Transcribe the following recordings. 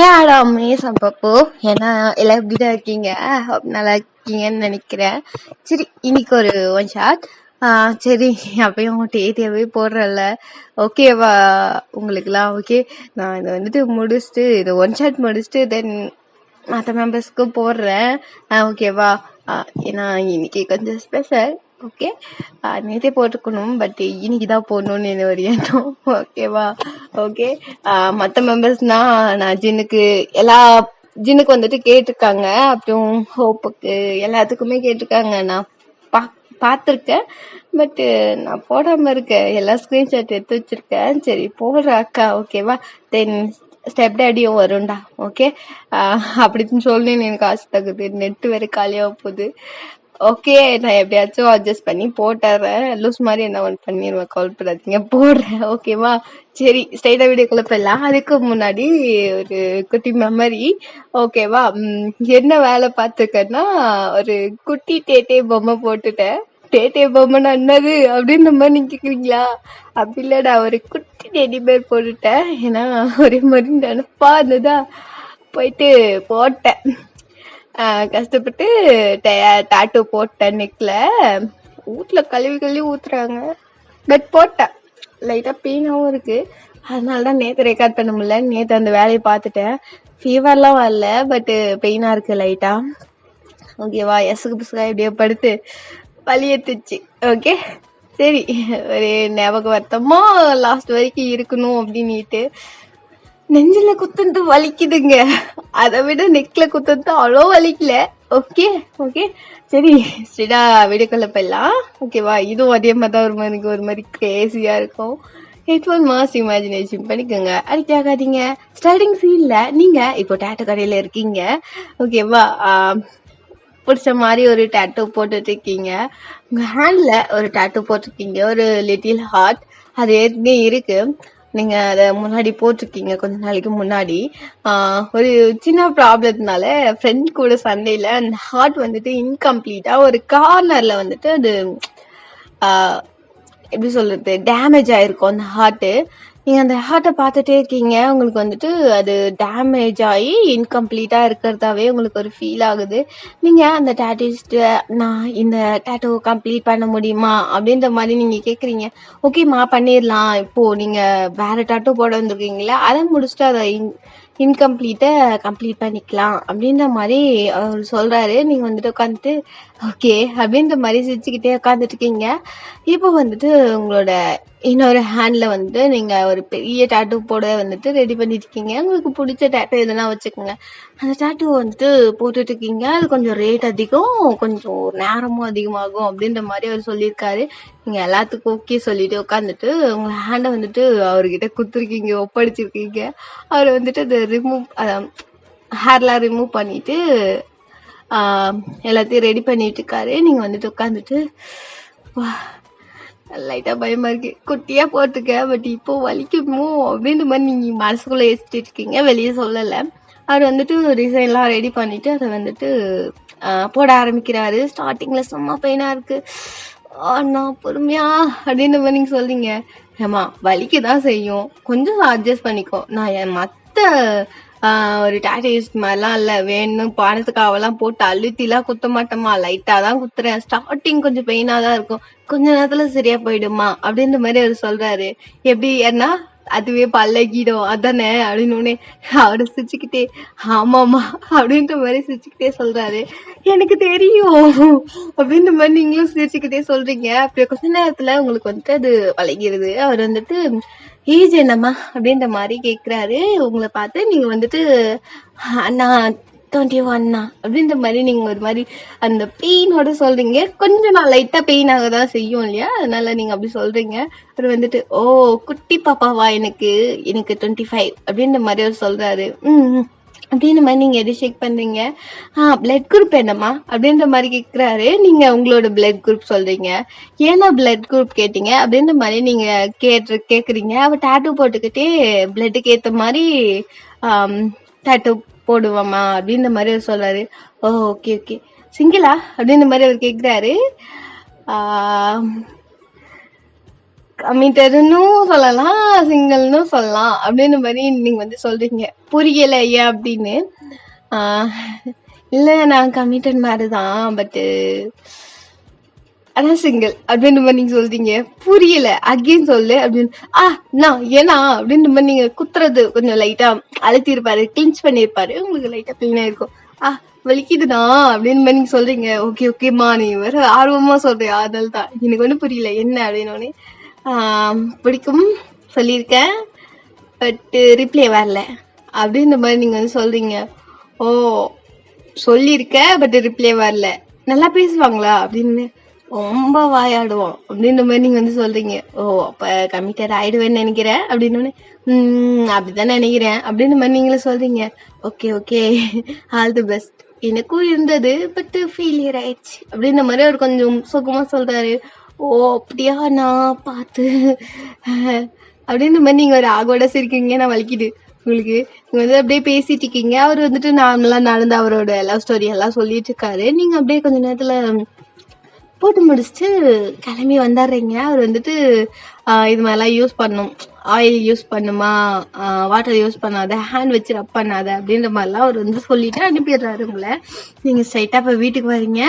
ஏடா அமேசம் பப்பு. ஏன்னா எல்லாம் எப்படிதான் இருக்கீங்க? நல்லா இருக்கீங்கன்னு நினைக்கிறேன். சரி, இன்னைக்கு ஒரு ஒன் ஷாட். சரி, அப்பயும் தேதியாவே போடுறல. ஓகேவா உங்களுக்குலாம்? ஓகே, நான் இதை வந்துட்டு முடிச்சுட்டு இதை ஒன் ஷாட் முடிச்சுட்டு தென் மற்ற மெம்பர்ஸ்க்கும் போடுறேன். ஓகேவா? ஏன்னா இன்னைக்கு கொஞ்சம் ஸ்பெஷல். ஓகே, நேற்றே போட்டுக்கணும், பட் இன்னைக்கு தான் போடணும்னு என்ன ஒரு எண்ணம். ஓகேவா? ஓகே, மற்ற மெம்பர்ஸ்னா நான் ஜின்னுக்கு வந்துட்டு கேட்டிருக்காங்க, அப்புறம் ஹோப்புக்கு எல்லாத்துக்குமே கேட்டிருக்காங்க. நான் பார்த்துருக்கேன், பட் நான் போடாம இருக்கேன். எல்லா ஸ்கிரீன்ஷாட் எடுத்து வச்சிருக்கேன். சரி போடுற அக்கா. ஓகேவா? தென் ஸ்டெப் டேடியும் வரும்டா. ஓகே, அப்படின்னு சொல்லி எனக்கு ஆசை தகுது. நெட்டு வேற காலியாக போகுது. ஓகே, நான் எப்படியாச்சும் அட்ஜஸ்ட் பண்ணி போட்டுறேன். லூஸ் மாதிரி என்ன ஒன்று பண்ணிடுவேன், கவலைப்படாதீங்க, போடுறேன். ஓகேவா? சரி, ஸ்ட்ரைட்டா வீடியோக்குள்ள போயிடலாம். அதுக்கு முன்னாடி ஒரு குட்டி மெமரி. ஓகேவா? என்ன வேலை பார்த்துக்கன்னா, ஒரு குட்டி டேட்டே பொம்மை போட்டுட்டேன். டேட்டே பொம்மைன்னா என்னது அப்படின்ற மாதிரி நீங்க கேக்குறீங்களா? அப்படி இல்லடா, ஒரு குட்டி டெடி பேர் போட்டுட்டேன். ஏன்னா ஒரே மாதிரி நினைப்பா இருந்ததா, போயிட்டு போட்டேன். கஷ்டப்பட்டு டாட்டூ போட்டேன் நெக்ல. வீட்டுல கழுவி ஊத்துறாங்க, பட் போட்டேன். லைட்டா பெயினாவும் இருக்கு, அதனாலதான் நேத்து ரெக்கார்ட் பண்ண முடியல. நேத்து அந்த வேலையை பார்த்துட்டேன். ஃபீவர்லாம் வரல, பட் பெயினா இருக்கு லைட்டா. ஓகேவா? எசுக்கு பிசுக்கா எப்படியோ படுத்து வலி எடுத்துச்சு. ஓகே, சரி, ஒரு ஞாபக வருத்தமா லாஸ்ட் வரைக்கும் இருக்கணும் அப்படின்னுட்டு. நெஞ்சில குத்துந்து வலிக்குதுங்க, அதை விட நெக்ல குத்துந்து அவ்வளோ வலிக்கல. ஓகே ஓகே, சரி ஸ்ட்ரெயிட்டா வீடியோக்குள்ள போயிடலாம். ஓகேவா? இதுவும் அதே மாதிரி தான் ஒரு மாதிரி கிரேசியா இருக்கும். ஹெட்ஃபோன் மாஸ் இமேஜினேஷன் பண்ணிக்கோங்க, அடிக்ட் ஆகாதீங்க. ஸ்டார்டிங் சீன்ல நீங்க இப்போ டேட்டு கடையில இருக்கீங்க. ஓகேவா? பிடிச்ச மாதிரி ஒரு டேட்டூ போட்டுட்டு இருக்கீங்க. உங்க ஹேண்ட்ல ஒரு டேட்டூ போட்டிருக்கீங்க, ஒரு லிட்டில் ஹார்ட். அது ஏற்கனவே இருக்கு, நீங்க அத முன்னாடி போட்டிருக்கீங்க கொஞ்ச நாளைக்கு முன்னாடி. ஒரு சின்ன ப்ராப்ளத்தினால ஃப்ரெண்ட் கூட சண்டையில அந்த ஹார்ட் வந்துட்டு இன்கம்ப்ளீட்டா ஒரு கார்னர்ல வந்துட்டு அது எப்படி சொல்றது, டேமேஜ் ஆயிருக்கும் அந்த ஹார்ட்டு. நீங்க அந்த ஹார்ட்டை பார்த்துட்டே இருக்கீங்க, உங்களுக்கு வந்துட்டு அது டேமேஜ் ஆகி இன்கம்ப்ளீட்டா இருக்கிறதாவே உங்களுக்கு ஒரு ஃபீல் ஆகுது. நீங்க அந்த டேட்டிஸ்ட், நான் இந்த டேட்டூ கம்ப்ளீட் பண்ண முடியுமா அப்படின்ற மாதிரி நீங்க கேக்குறீங்க. ஓகேம்மா பண்ணிடலாம், இப்போ நீங்க வேற டேட்டூ போட வந்திருக்கீங்களா, அதை முடிச்சுட்டு அதை இன்கம்ப்ளீட்டை கம்ப்ளீட் பண்ணிக்கலாம் அப்படின்ற மாதிரி அவர் சொல்றாரு. நீங்க வந்துட்டு உட்காந்துட்டு ஓகே அப்படின்ற மாதிரி சிரிச்சுக்கிட்டே உட்காந்துட்டு இருக்கீங்க. இப்போ வந்துட்டு உங்களோட இன்னொரு ஹேண்ட்ல வந்துட்டு நீங்க ஒரு பெரிய டேட்டூ போட வந்துட்டு ரெடி பண்ணிட்டு இருக்கீங்க. உங்களுக்கு பிடிச்ச டேட்டூ எதுனா வச்சுக்கோங்க. அந்த டேட்டூ வந்துட்டு போட்டுட்டு இருக்கீங்க. அது கொஞ்சம் ரேட் அதிகம், கொஞ்சம் நேரமும் அதிகமாகும் அப்படின்ற மாதிரி அவர் சொல்லியிருக்காரு. நீங்க எல்லாத்துக்கும் ஓகே சொல்லிட்டு உட்காந்துட்டு உங்க ஹேண்டை வந்துட்டு அவர்கிட்ட குத்துருக்கீங்க, ஒப்படைச்சிருக்கீங்க. அவர் வந்துட்டு அதை ஹேர்லாம் ரிமூவ் பண்ணிட்டு எல்லாத்தையும் ரெடி பண்ணிட்டு இருக்காரு. நீங்க வந்துட்டு உட்காந்துட்டு லைட்டா பயமா இருக்கு, குட்டியா போட்டுக்க, பட் இப்போ வலிக்குமோ அப்படின்ற மாதிரி நீங்க மனசுக்குள்ள யோசிச்சுட்டு இருக்கீங்க, வெளியே சொல்லல. அவர் வந்துட்டு டிசைன்லாம் ரெடி பண்ணிட்டு அதை வந்துட்டு போட ஆரம்பிக்கிறாரு. ஸ்டார்டிங்ல செம்ம பெயினா இருக்கு, நான் பொறுமையா அப்படின்ற மாதிரி நீங்க சொல்றீங்க. ஏமா வலிக்குதான் செய்யும், கொஞ்சம் அட்ஜஸ்ட் பண்ணிக்கோ. நான் என் மத்த ஒரு டாட்டூஸ் மாதிரிலாம் இல்ல, வேணும் பணத்துக்காகலாம் போட்டு அழுத்திலாம் குத்த மாட்டேமா, லைட்டா தான் குத்துறேன். ஸ்டார்டிங் கொஞ்சம் பெயினா தான் இருக்கும், கொஞ்ச நேரத்துல சரியா போயிடுமா அப்படின்ற மாதிரி அவர் சொல்றாரு. எப்படி ஏன்னா அதுவே பழகிடும் அதானே அப்படின்னு அவரை சிரிச்சுக்கிட்டே ஆமாமா அப்படின்ற மாதிரி சிரிச்சுக்கிட்டே சொல்றாரு. எனக்கு தெரியும் அப்படின்ற மாதிரி நீங்களும் சிரிச்சுக்கிட்டே சொல்றீங்க. அப்படி கொஞ்ச நேரத்துல உங்களுக்கு வந்துட்டு அது பழகிடுது. அவர் வந்துட்டு ஏஜ் என்னம்மா அப்படின்ற மாதிரி கேக்குறாரு உங்களை பார்த்து. நீங்க வந்துட்டு அண்ணா 21 அப்படின்ற மாதிரி நீங்க ஒரு மாதிரி அந்த பெயினோட சொல்றீங்க. கொஞ்சம் நான் லைட்டா பெயின் ஆகதான் செய்யும் இல்லையா, அதனால நீங்க அப்படி சொல்றீங்க. அவர் வந்துட்டு ஓ குட்டி பாப்பாவா, எனக்கு 25 அப்படின்ற மாதிரி அவர் சொல்றாரு. அப்படின்ற மாதிரி நீங்க எது ஷேக் பண்றீங்க. பிளட் குரூப் என்னம்மா அப்படின்ற மாதிரி கேக்குறாரு. நீங்க உங்களோட பிளட் குரூப் சொல்றீங்க. ஏன்னா பிளட் குரூப் கேட்டீங்க அப்படின்ற மாதிரி நீங்க கேக்குறீங்க. அவ டேட்டூ போட்டுக்கிட்டே பிளட்டுக்கு ஏத்த மாதிரி டேட்டூ போடுவாமா அப்படின்ற மாதிரி அவர் சொல்றாரு. ஓ ஓகே ஓகே, சிங்கிளா அப்படின்ற மாதிரி அவர் கேக்குறாரு. கமிட்டர்னு சொல்லலாம், சிங்கிள்னு சொல்லலாம் அப்படின்னு மாதிரி நீங்க வந்து சொல்றீங்க. புரியல ஏன் அப்படின்னு. இல்ல நான் கமிட்டட் மாதிரிதான், பட் ஆனா சிங்கிள் அப்படின்ற மாதிரி நீங்க சொல்றீங்க. புரியல, அகெயின் சொல்லு அப்படின்னு. நான் ஏன்னா அப்படின்ற மாதிரி நீங்க குத்துறது கொஞ்சம் லைட்டா அழுத்திருப்பாரு, கிளின்ச் பண்ணிருப்பாரு, உங்களுக்கு லைட்டா பெயினா இருக்கும். வலிக்குதுண்ணா அப்படின்னு மாதிரி நீங்க சொல்றீங்க. ஓகே ஓகேம்மா, நீ வேற ஆர்வமா சொல்றியா, அதனால தான் எனக்கு ஒன்றும் புரியல என்ன அப்படின்னு. பிடிக்கும் சொல்லியிருக்கேன், பட் ரிப்ளை வரல அப்படின்ற மாதிரி நீங்க வந்து சொல்றீங்க. ஓ சொல்லியிருக்க, பட் ரிப்ளை வரல. நல்லா பேசுவாங்களா அப்படின்னு. ரொம்ப வாயாடுவோம் அப்படின்ற மாதிரி நீங்க வந்து சொல்றீங்க. ஓ அப்ப கமிட்டட் ஆயிடுவேன்னு நினைக்கிறேன் அப்படின்னு. அப்படிதான் நினைக்கிறேன் அப்படின்ற மாதிரி நீங்களும் சொல்றீங்க. Okay okay, all the best. எனக்கும் இருந்தது, பட் ஃபெயிலியர் ஆயிடுச்சு அப்படின்ற மாதிரி அவர் கொஞ்சம் சுகமா சொல்றாரு. ஓ அப்படியா, நான் பார்த்து அப்படின்ற மாதிரி நீங்க ஒரு ஆகோட சிரிக்கிறீங்க. நான் வலிக்குது உங்களுக்கு. நீங்க வந்து அப்படியே பேசிட்டு இருக்கீங்க. அவர் வந்துட்டு நார்மலா நடந்து அவரோட லவ் ஸ்டோரி எல்லாம் சொல்லிட்டு இருக்காரு. நீங்க அப்படியே கொஞ்ச நேரத்துல போட்டு முடிச்சுட்டு கிளம்பி வந்துடுறீங்க. அவர் வந்துட்டு இது மாதிரிலாம் யூஸ் பண்ணும், ஆயில் யூஸ் பண்ணுமா, வாட்டர் யூஸ் பண்ணாத, ஹேண்ட் வச்சு ரப் பண்ணாத அப்படின்ற மாதிரிலாம் அவர் வந்து சொல்லிட்டு அனுப்பிடுறாரு உங்களை. நீங்க ஸ்ட்ரைட்டா இப்போ வீட்டுக்கு வரீங்க.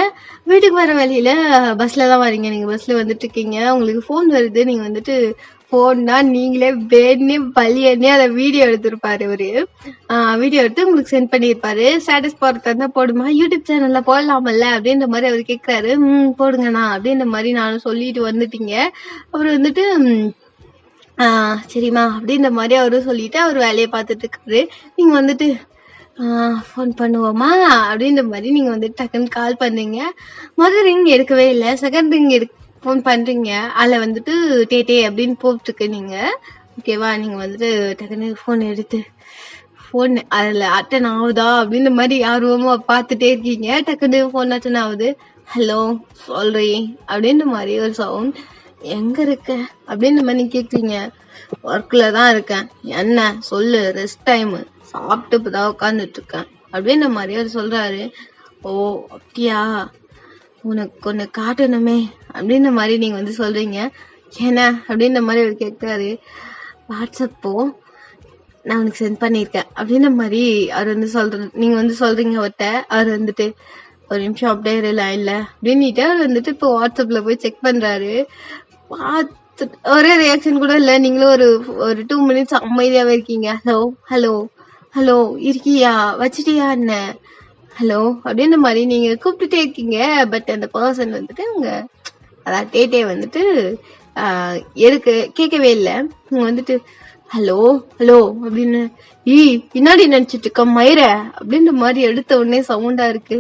வீட்டுக்கு வர வழியில பஸ்ல தான் வரீங்க. நீங்க பஸ்ல வந்துட்டு இருக்கீங்க. உங்களுக்கு ஃபோன் வருது. நீங்க வந்துட்டு ஃபோன்னா நீங்களே வேணே பழியனே அதை வீடியோ எடுத்திருப்பாரு இவரு. வீடியோ எடுத்து உங்களுக்கு சென்ட் பண்ணியிருப்பாரு. ஸ்டேட்டஸ் போடுறதா போடுமா, யூடியூப் சேனல்ல போடலாமல்ல அப்படின்ற மாதிரி அவர் கேட்கிறாரு. போடுங்கண்ணா அப்படின்ற மாதிரி நானும் சொல்லிட்டு வந்துட்டீங்க. அவர் வந்துட்டு சரிம்மா அப்படின்ற மாதிரி அவரும் சொல்லிட்டு அவர் வேலையை பார்த்துட்டு இருக்காரு. நீங்க வந்துட்டு ஃபோன் பண்ணுவோமா அப்படின்ற மாதிரி நீங்க வந்துட்டு டக்குன்னு கால் பண்ணீங்க. முதல் ரிங் எடுக்கவே இல்லை, செகண்ட் ரிங் ஃபோன் பண்றீங்க. அதில் வந்துட்டு டே அப்படின்னு போட்டுருக்கு நீங்க. ஓகேவா, நீங்க வந்துட்டு டக்குன்னு ஃபோன் எடுத்து ஃபோன் அதில் அட்டன் ஆகுதா அப்படின்ற மாதிரி ஆர்வமா பார்த்துட்டே இருக்கீங்க. டக்குன்னு ஃபோன் அட்டன் ஆகுது. ஹலோ சொல்றீ அப்படின்ற மாதிரி ஒரு சவுண்ட். எங்க இருக்க அப்படின்ற மாதிரி நீங்க கேட்குறீங்க. ஒர்க்ல தான் இருக்கேன். என்ன சொல்லு, ரெஸ்ட் டைம், சாப்பிட்டு இப்பதான் உட்காந்துட்டு இருக்கேன் அப்படின்ற மாதிரி அவர் சொல்றாரு. ஓ அப்படியா, உனக்கு ஒன்று காட்டணுமே அப்படின்ற மாதிரி நீங்க வந்து சொல்றீங்க. என்ன அப்படின்ற மாதிரி அவர் கேட்கிறாரு. வாட்ஸ்அப்போ நான் உனக்கு சென்ட் பண்ணியிருக்கேன் அப்படின்ற மாதிரி அவர் வந்து நீங்க வந்து சொல்றீங்க அவர்கிட்ட. அவர் வந்துட்டு ஒரு நிமிஷம் அப்படியே லைன்ல அப்படின்னுட்டு அவர் வந்துட்டு இப்போ வாட்ஸ்அப்ல போய் செக் பண்றாரு. ஒரே ரியாக்ஷன் கூட இல்லை. நீங்களும் ஒரு 2 minutes அமைதியாவே இருக்கீங்க. ஹலோ ஹலோ ஹலோ இருக்கியா, வச்சிட்டியா என்ன, ஹலோ அப்படின்ற மாதிரி நீங்க கூப்பிட்டுட்டே இருக்கீங்க. பட் அந்த பர்சன் வந்துட்டு உங்க அதான் டேட்டே வந்துட்டு கேட்கவே இல்லை. நீங்க வந்துட்டு ஹலோ ஹலோ அப்படின்னு பின்னாடி நினைச்சிட்டு இருக்க மயிர அப்படின்ற மாதிரி எடுத்த உடனே சவுண்டா இருக்கு.